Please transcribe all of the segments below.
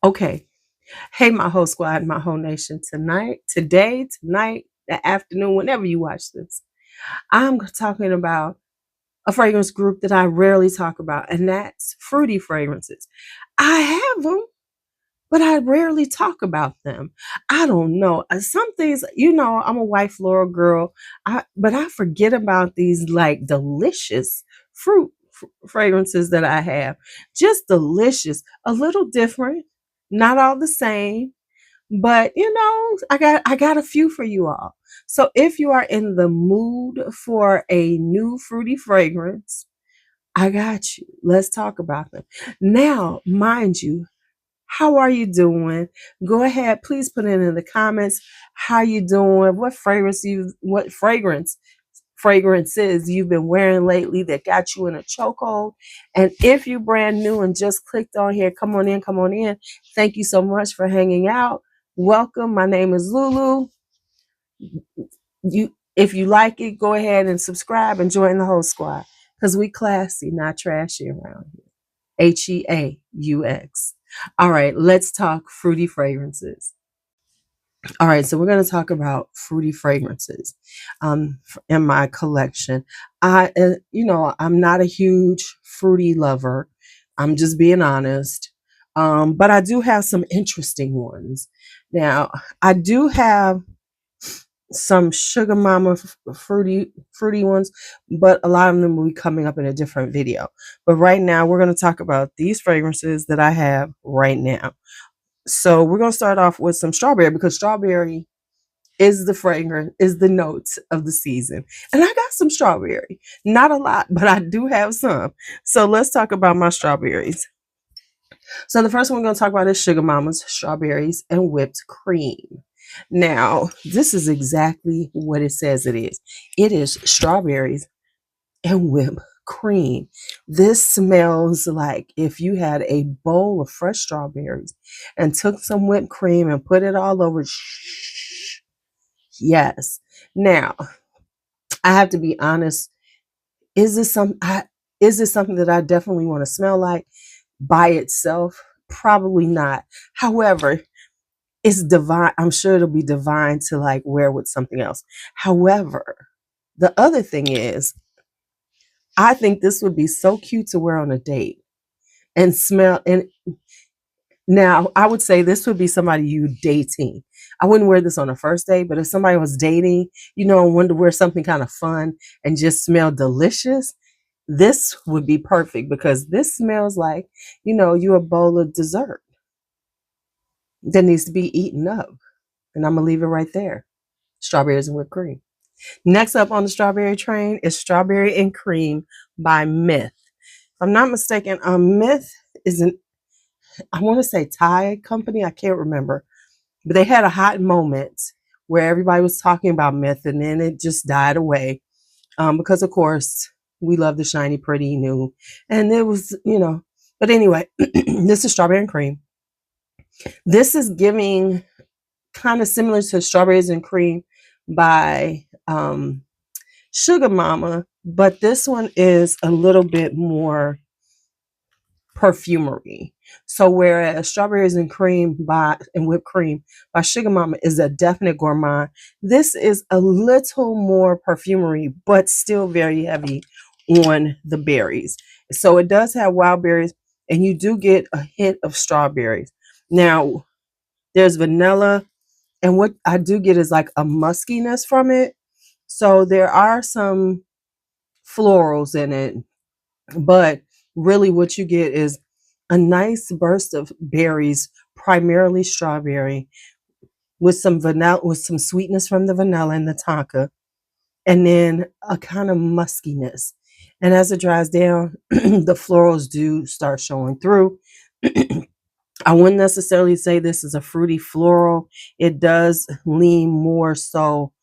Okay. Hey, my whole squad, my whole nation. Tonight, the afternoon, whenever you watch this, I'm talking about a fragrance group that I rarely talk about, and that's fruity fragrances. I have them, but I rarely talk about them. I don't know. Some things, I'm a white floral girl, but I forget about these like delicious fragrances that I have. Just delicious, a little different, not all the same, but I got a few for you all. So if you are in the mood for a new fruity fragrance, I got you. Let's talk about them. Now, mind you, how are you doing? Go ahead, please put it in the comments. How you doing? What fragrances you've been wearing lately that got you in a chokehold? And if you're brand new and just clicked on here, come on in, come on in. Thank you so much for hanging out. Welcome. My name is LuuLuu. If you like it, go ahead and subscribe and join the whole squad because we classy, not trashy around here. Heaux. All right, let's talk fruity fragrances. All right, so we're going to talk about fruity fragrances in my collection. I'm not a huge fruity lover. I'm just being honest. But I do have some interesting ones. Now, I do have some sugar mama fruity ones, but a lot of them will be coming up in a different video. But right now, we're going to talk about these fragrances that I have right now. So we're going to start off with some strawberry because strawberry is the notes of the season. And I got some strawberry. Not a lot, but I do have some. So let's talk about my strawberries. So the first one we're going to talk about is Sugar Mama's strawberries and whipped cream. Now, this is exactly what it says it is. It is strawberries and whipped cream. This smells like if you had a bowl of fresh strawberries and took some whipped cream and put it all over. Yes. Now, I have to be honest. Is this something that I definitely want to smell like by itself? Probably not. However, it's divine. I'm sure it'll be divine to like wear with something else. However, the other thing is, I think this would be so cute to wear on a date and smell. And now I would say this would be somebody you dating. I wouldn't wear this on a first date, but if somebody was dating, wanted to wear something kind of fun and just smell delicious, this would be perfect because this smells like, you a bowl of dessert that needs to be eaten up. And I'm going to leave it right there. Strawberries and whipped cream. Next up on the strawberry train is Strawberry and Cream by Myth. If I'm not mistaken, Myth is I want to say Thai company. I can't remember. But they had a hot moment where everybody was talking about Myth and then it just died away. Because, of course, we love the shiny, pretty, new. And it was, But anyway, this is Strawberry and Cream. This is giving kind of similar to Strawberries and Cream by Sugar Mama, but this one is a little bit more perfumery. So whereas Strawberries and Whipped Cream by Sugar Mama is a definite gourmand, this is a little more perfumery, but still very heavy on the berries. So it does have wild berries, and you do get a hint of strawberries. Now, there's vanilla, and what I do get is like a muskiness from it. So there are some florals in it, but really what you get is a nice burst of berries, primarily strawberry, with some vanilla, with some sweetness from the vanilla and the tonka, and then a kind of muskiness. And as it dries down, the florals do start showing through. I wouldn't necessarily say this is a fruity floral. It does lean more so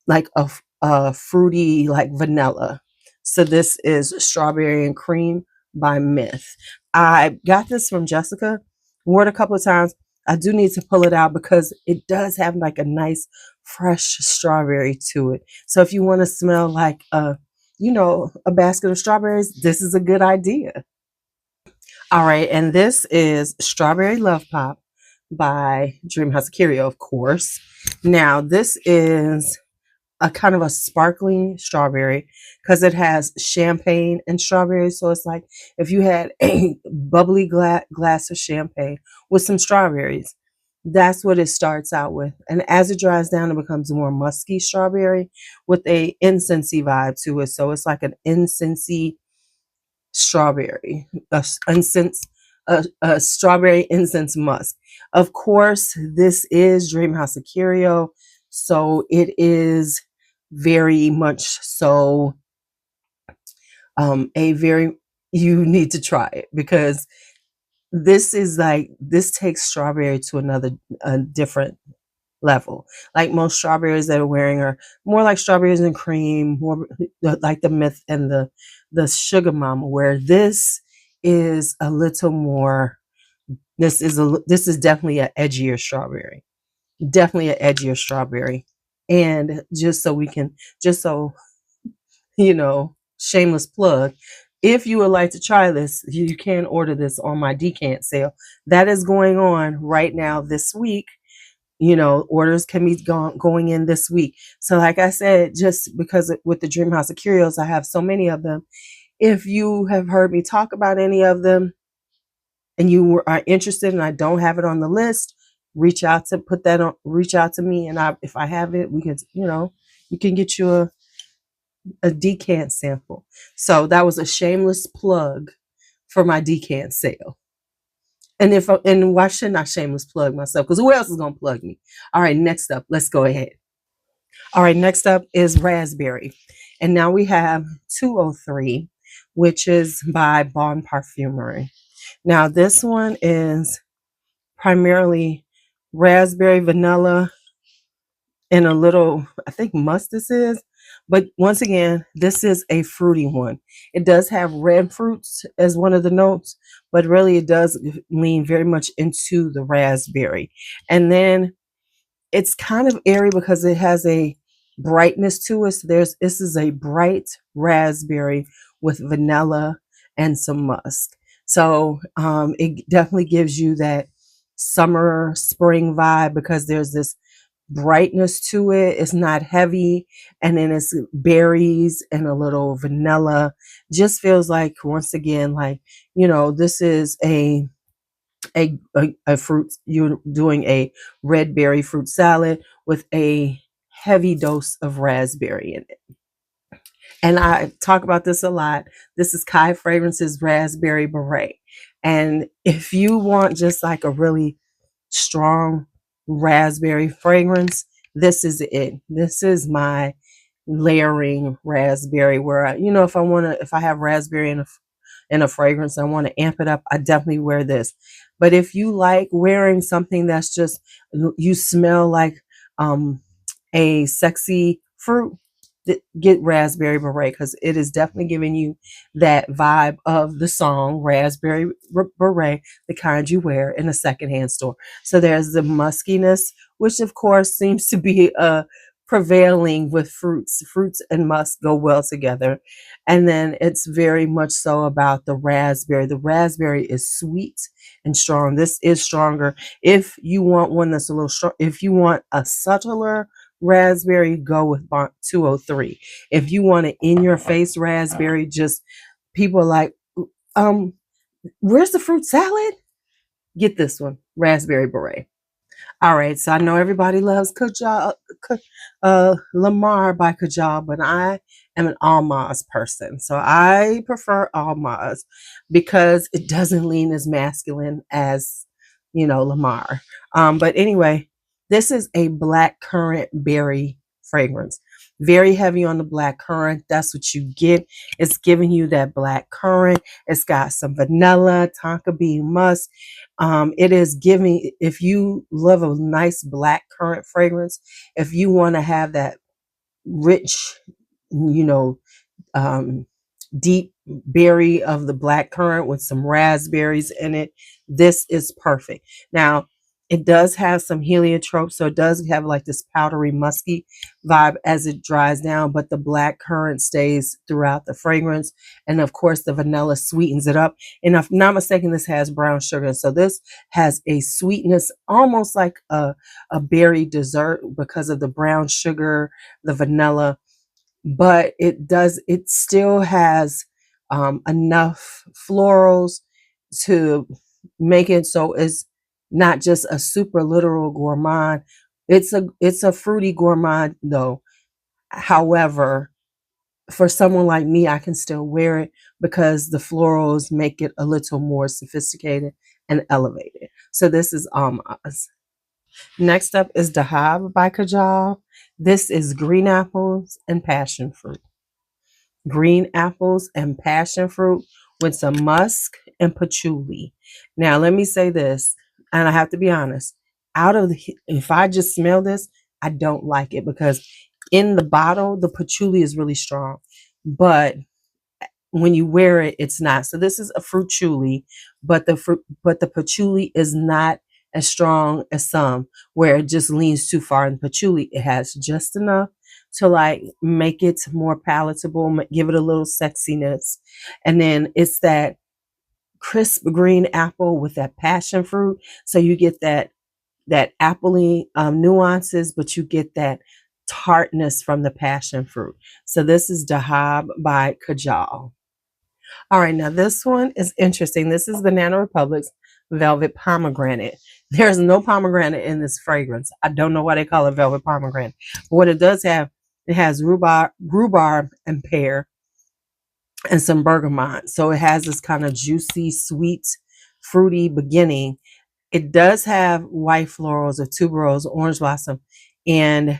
like a fruity, like vanilla. So this is Strawberry and Cream by Myth. I got this from Jessica. Wore it a couple of times. I do need to pull it out because it does have like a nice fresh strawberry to it. So if you want to smell like a basket of strawberries, this is a good idea. All right, and this is Strawberry Love Pop by Dreamhouse Ikiryo, of course. Now, this is a kind of a sparkling strawberry because it has champagne and strawberry. So it's like if you had a bubbly glass of champagne with some strawberries, that's what it starts out with. And as it dries down, it becomes more musky strawberry with a incensey vibe to it. So it's like an incensey strawberry, a strawberry incense musk. Of course, this is Dreamhouse Ikiryo, so it is very much so a very you need to try it because this is like this takes strawberry to another a different level. Like most strawberries that are wearing are more like strawberries and cream, more like the myth and the sugar mama, where this is a little more this is definitely an edgier strawberry. Definitely an edgier strawberry. And just so you know, shameless plug. If you would like to try this, you can order this on my decant sale. That is going on right now this week. You know, orders can be going in this week. So like I said, just because with the Dreamhouse of Curios, I have so many of them. If you have heard me talk about any of them and you are interested and I don't have it on the list, reach out to me, and if I have it, we can, you can get you a decant sample. So that was a shameless plug for my decant sale. And why shouldn't I shameless plug myself? Because who else is gonna plug me? All right, next up, let's go ahead. All right, next up is Raspberry. And now we have 203, which is by Bon Parfumery. Now this one is primarily raspberry, vanilla, and a little, I think musk this is. But once again, this is a fruity one. It does have red fruits as one of the notes, but really it does lean very much into the raspberry. And then it's kind of airy because it has a brightness to it. So this is a bright raspberry with vanilla and some musk. So it definitely gives you that summer spring vibe because there's this brightness to it. It's not heavy, and then it's berries and a little vanilla. Just feels like, once again, like, this is a fruit. You're doing a red berry fruit salad with a heavy dose of raspberry in it. And I talk about this a lot. This is Khye Fragrances Raspberry Beret. And if you want just like a really strong raspberry fragrance, this is it. This is my layering raspberry where if I have raspberry in a fragrance, I want to amp it up, I definitely wear this. But if you like wearing something that's just, you smell like a sexy fruit, get Raspberry Beret because it is definitely giving you that vibe of the song Raspberry Beret, the kind you wear in a secondhand store. So there's the muskiness, which of course seems to be prevailing with fruits. Fruits and musk go well together. And then it's very much so about the raspberry. The raspberry is sweet and strong. This is stronger. If you want one that's a little strong, if you want a subtler raspberry, go with 203. If you want an in-your-face raspberry, just people are like, where's the fruit salad? Get this one, Raspberry Beret. All right, so I know everybody loves Lamar by Kajal, but I am an Almaz person. So I prefer Almaz because it doesn't lean as masculine as, Lamar. But anyway, this is a black currant berry fragrance. Very heavy on the black currant. That's what you get. It's giving you that black currant. It's got some vanilla, tonka bean musk. It is giving, if you love a nice black currant fragrance, if you want to have that rich, deep berry of the black currant with some raspberries in it, this is perfect. Now, It does have some heliotrope, so it does have like this powdery, musky vibe as it dries down, but the black currant stays throughout the fragrance. And of course, the vanilla sweetens it up. And if I'm not mistaken, this has brown sugar. So this has a sweetness, almost like a berry dessert because of the brown sugar, the vanilla, but it still has enough florals to make it so it's not just a super literal gourmand. It's a fruity gourmand though. However, for someone like me, I can still wear it because the florals make it a little more sophisticated and elevated. So this is Almaz. Next up is Dahab by Kajal. This is green apples and passion fruit. Green apples and passion fruit with some musk and patchouli. Now, let me say this, and I have to be honest. If I just smell this, I don't like it because in the bottle, the patchouli is really strong, but when you wear it, it's not. So this is a fruit chuli, but the patchouli is not as strong as some where it just leans too far in the patchouli. It has just enough to like make it more palatable, give it a little sexiness. And then it's that crisp green apple with that passion fruit. So you get that appley nuances, but you get that tartness from the passion fruit. So this is Dahab by Kajal. All right, now this one is interesting. This is Banana Republic's Velvet Pomegranate. There's no pomegranate in this fragrance. I don't know why they call it Velvet Pomegranate. But what it does have, it has rhubarb and pear and some bergamot. So it has this kind of juicy, sweet, fruity beginning. It does have white florals of tuberose, orange blossom, and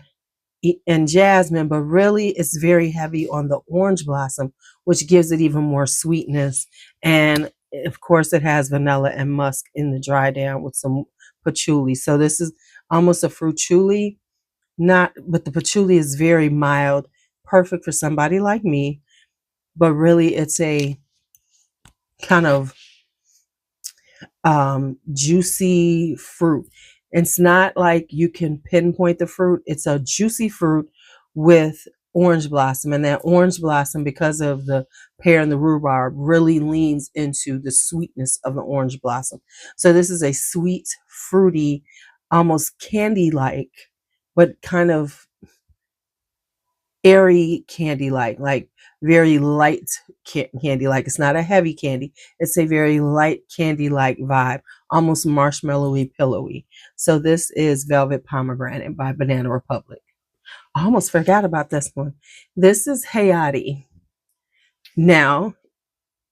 jasmine, but really it's very heavy on the orange blossom, which gives it even more sweetness. And of course, it has vanilla and musk in the dry down with some patchouli. So this is almost a fruit chuli, but the patchouli is very mild, perfect for somebody like me. But really, it's a kind of juicy fruit. It's not like you can pinpoint the fruit. It's a juicy fruit with orange blossom, and that orange blossom, because of the pear and the rhubarb, really leans into the sweetness of the orange blossom. So this is a sweet, fruity, almost candy-like, but kind of airy candy like very light candy like. It's not a heavy candy, it's a very light candy like vibe, almost marshmallowy, pillowy. So this is Velvet Pomegranate by Banana Republic. I almost forgot about this one. This is Heyi. Now,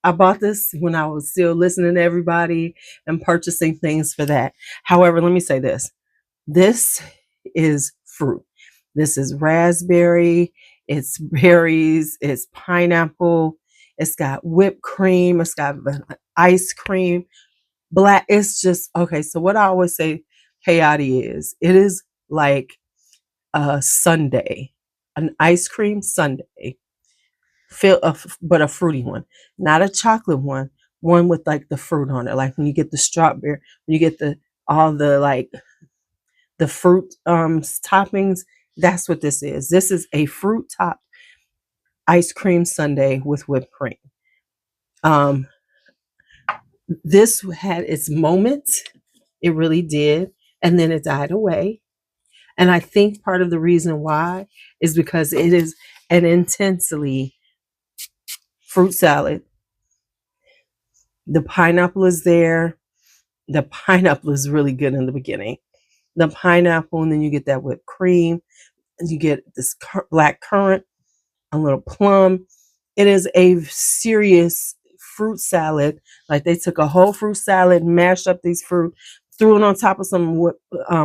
I bought this when I was still listening to everybody and purchasing things for that. However, let me say this is fruit. This is raspberry, it's berries, it's pineapple, it's got whipped cream, it's got ice cream, black. It's just okay. So what I always say Heyi is, it is like a sundae, an ice cream sundae, but a fruity one, not a chocolate one with like the fruit on it. Like when you get the strawberry, when you get all the like the fruit toppings, that's what this is. This is a fruit top ice cream sundae with whipped cream. Um, this had its moments, it really did, and then it died away. And I think part of the reason why is because it is an intensely fruit salad. The pineapple is there. The pineapple is really good in the beginning. The pineapple, and then you get that whipped cream, and you get this black currant, a little plum. It is a serious fruit salad. Like they took a whole fruit salad, mashed up these fruit, threw it on top of some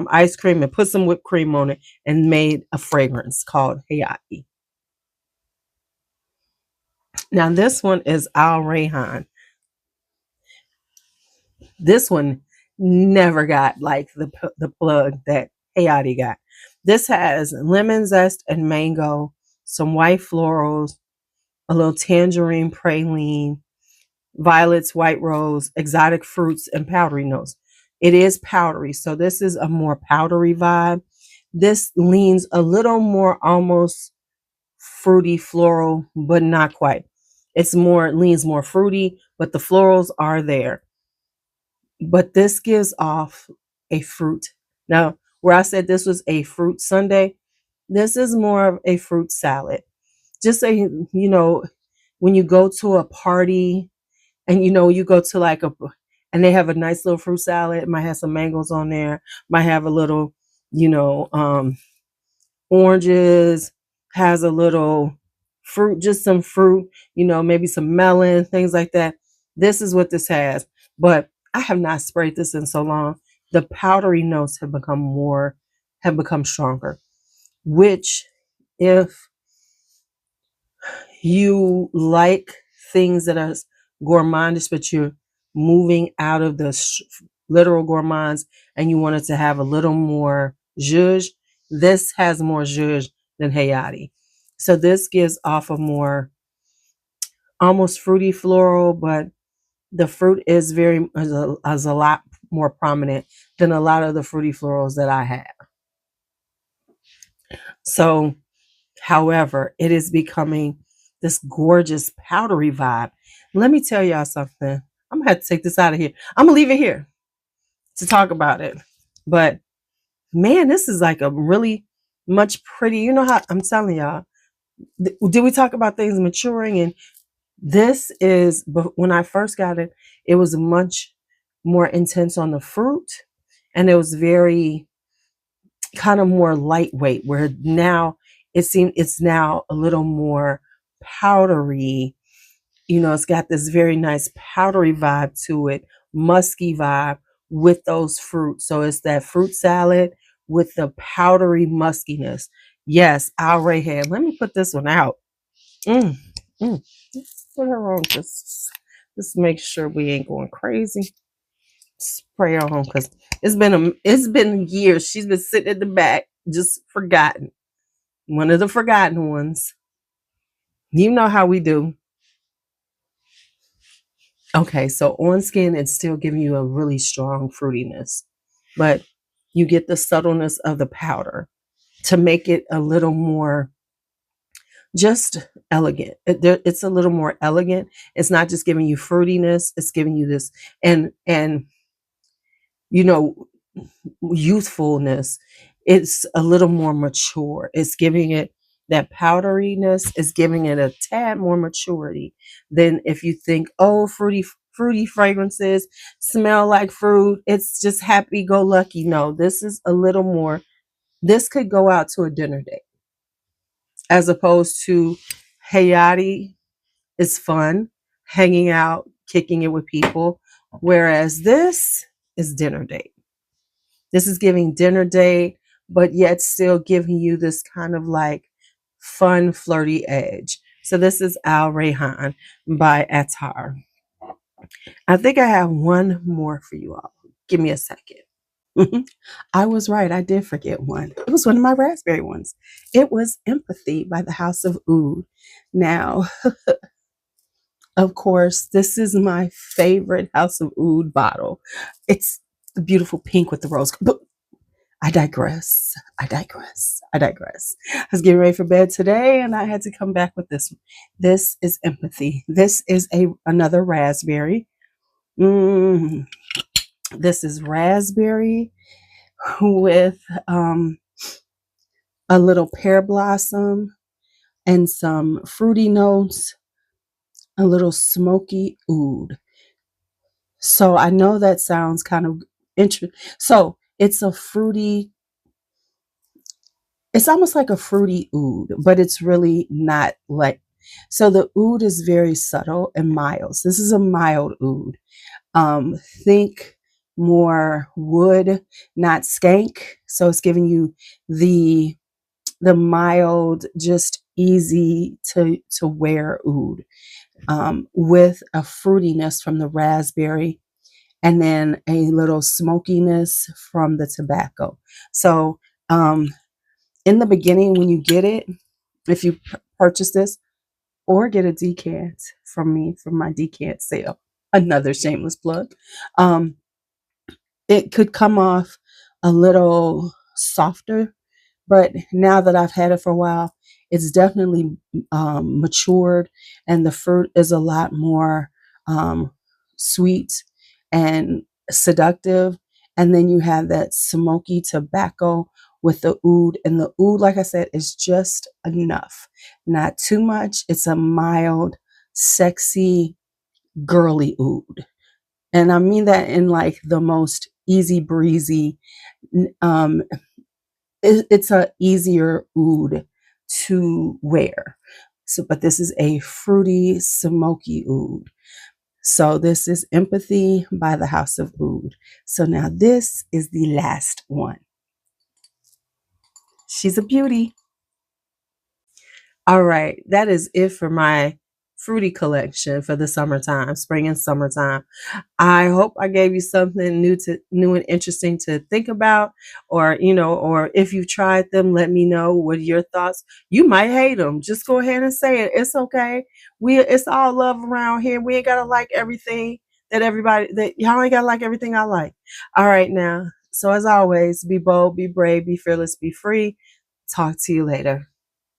ice cream, and put some whipped cream on it, and made a fragrance called Heyi. Now this one is Al Rayhan. This one never got like the plug that Heyi got. This has lemon zest and mango, some white florals, a little tangerine praline, violets, white rose, exotic fruits, and powdery notes. It is powdery. So this is a more powdery vibe. This leans a little more almost fruity floral, but not quite. It's more, it leans more fruity, but the florals are there. But this gives off a fruit. Now, where I said this was a fruit sundae, this is more of a fruit salad. Just say, when you go to a party and you go to like and they have a nice little fruit salad, it might have some mangoes on there, might have a little, you know, oranges, has a little fruit, just some fruit, maybe some melon, things like that. This is what this has. But I have not sprayed this in so long. The powdery notes have become stronger, which if you like things that are gourmandish, but you're moving out of the literal gourmands and you want it to have a little more zhuzh, this has more zhuzh than Heyi. So this gives off a more almost fruity floral, but the fruit is is a lot more prominent than a lot of the fruity florals that I have. So, however, it is becoming this gorgeous powdery vibe. Let me tell y'all something. I'm gonna have to take this out of here. I'm gonna leave it here to talk about it. But man, this is like a really much pretty. You know how I'm telling y'all. Did we talk about things maturing? And this is, but when I first got it, it was much more intense on the fruit, and it was very kind of more lightweight. Where now it's now a little more powdery. It's got this very nice powdery vibe to it, musky vibe with those fruits. So it's that fruit salad with the powdery muskiness. Yes, Al Rayhan. Let me put this one out. Mm, mm. Let's put her on. Just make sure we ain't going crazy. Spray her on because it's been years. She's been sitting in the back, just forgotten. One of the forgotten ones. You know how we do. Okay, so on skin, it's still giving you a really strong fruitiness, but you get the subtleness of the powder to make it a little more just elegant. It's a little more elegant. It's not just giving you fruitiness; it's giving you this and you know youthfulness. It's a little more mature. It's giving it that powderiness. Is giving it a tad more maturity than if you think, oh, fruity fragrances smell like fruit. It's just happy go lucky. No, this is a little more. This could go out to a dinner date as opposed to Hayati is fun, hanging out, kicking it with people. Whereas this is dinner date. This is giving dinner date, but yet still giving you this kind of like fun, flirty edge. So this is Al Rayhan by Attar. I think I have one more for you all. Give me a second. I was right. I did forget one. It was one of my raspberry ones. It was Empathy by the House of Oud. Now, of course, this is my favorite House of Oud bottle. It's the beautiful pink with the rose. But I digress. I digress. I digress. I was getting ready for bed today and I had to come back with this one. This is Empathy. This is another raspberry. Mm, this is raspberry with a little pear blossom and some fruity notes, a little smoky oud. So I know that sounds kind of interesting. So it's a fruity, it's almost like a fruity oud, but it's really not like. So the oud is very subtle and mild. So this is a mild oud. Think more wood, not skank. So it's giving you the mild, just easy to wear oud, with a fruitiness from the raspberry and then a little smokiness from the tobacco. So in the beginning, when you get it, if you purchase this or get a decant from me from my decant sale, another shameless plug, it could come off a little softer, but now that I've had it for a while, it's definitely matured, and the fruit is a lot more um, sweet and seductive. And then you have that smoky tobacco with the oud, and the oud, like I said, is just enough, not too much. It's a mild, sexy, girly oud, and I mean that in like the most easy breezy. Um, it's a easier oud to wear. So, but this is a fruity, smoky oud. So this is Empathy by the House of Oud. So now this is the last one. She's a beauty. All right, that is it for my fruity collection for the summertime, spring and summertime. I hope I gave you something new and interesting to think about, or or if you've tried them, let me know what are your thoughts. You might hate them. Just go ahead and say it. It's okay. It's all love around here. We ain't gotta like everything that y'all ain't gotta like everything I like. All right now. So as always, be bold, be brave, be fearless, be free. Talk to you later.